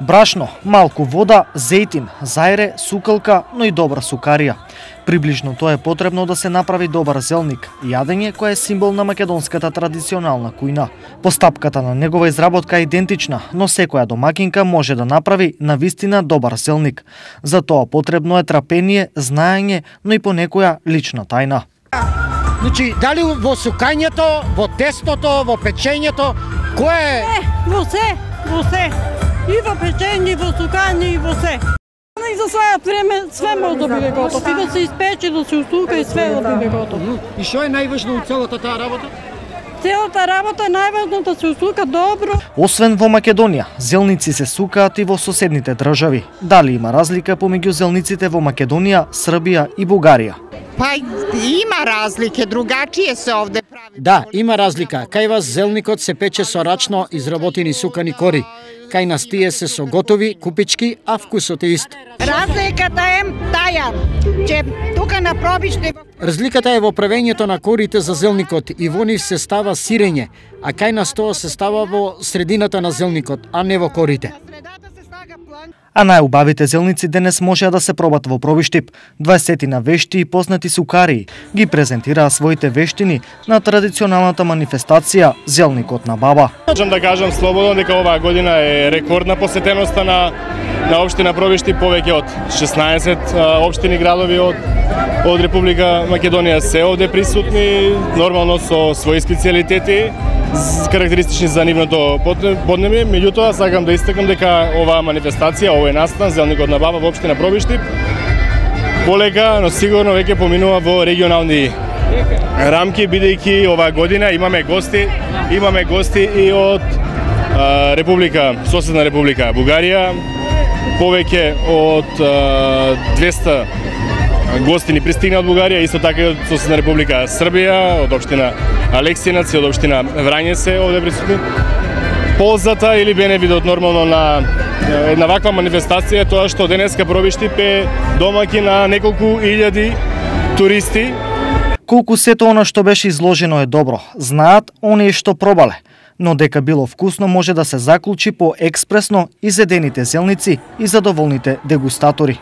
Брашно, малку вода, зејтин, зајре, сукалка, но и добра сукарија. Приближно тоа е потребно да се направи добар зелник, јадење кој е символ на македонската традиционална кујна. Постапката на негова изработка е идентична, но секоја домакинка може да направи навистина добар зелник. За тоа потребно е трпение, знаење, но и понекоја лична тајна. Значи, дали во сукањето, во тестото, во печењето, кое е? Во се. И во печење, и во сукање, и во се. И за својот време све може да биде готов. И да се испече, да се усука и све да биде готов. И што е најважно од целата таа работа? Целата работа е најважно да се усука добро. Освен во Македонија, зелници се сукаат и во соседните држави. Дали има разлика помеѓу зелниците во Македонија, Србија и Бугарија? Па има разлike, другачije се овде прави. Да, има разлика. Кај вас зелникот се пече со рачно изработени сукани кори. Кај нас тие се со готови, купички, а вкусот е ист. Разликата е таја, че тука на пробиште... Разликата е во правењето на корите за зелникот и во нив се става сирење, а кај нас тоа се става во средината на зелникот, а не во корите. А најубавите зелници денес можеа да се пробат во Пробиштип. 20 вешти и познати сукарии ги презентираа своите вештини на традиционалната манифестација Зелникот на баба. Можам да кажам слободно дека оваа година е рекордна посетеноста на општина Пробиштип, повеќе од 16 општини градови од Република Македонија се овде присутни, нормално со своји специјалитети, карактеристични за нивното поднебје. Меѓутоа, сакам да истакам дека оваа манифестација, овој настан, Зелникот на баба во општина Пробиштип, полека, но сигурно веќе поминува во регионални рамки, бидејќи оваа година имаме гости и од соседна Република Бугарија, повеќе од 200 гости ни пристигна од Бугарија, исто така и од соседна Република Србија, од општина Алексинац и од општина Врање се овде присутни. Ползата или бенефитот нормално на една ваква манифестација е тоа што денеска Пробиштип е домаќин на неколку илјади туристи. Колку сето она што беше изложено е добро, знаат оние што пробале, но дека било вкусно може да се заклучи по експресно изедените зелници и задоволните дегустатори.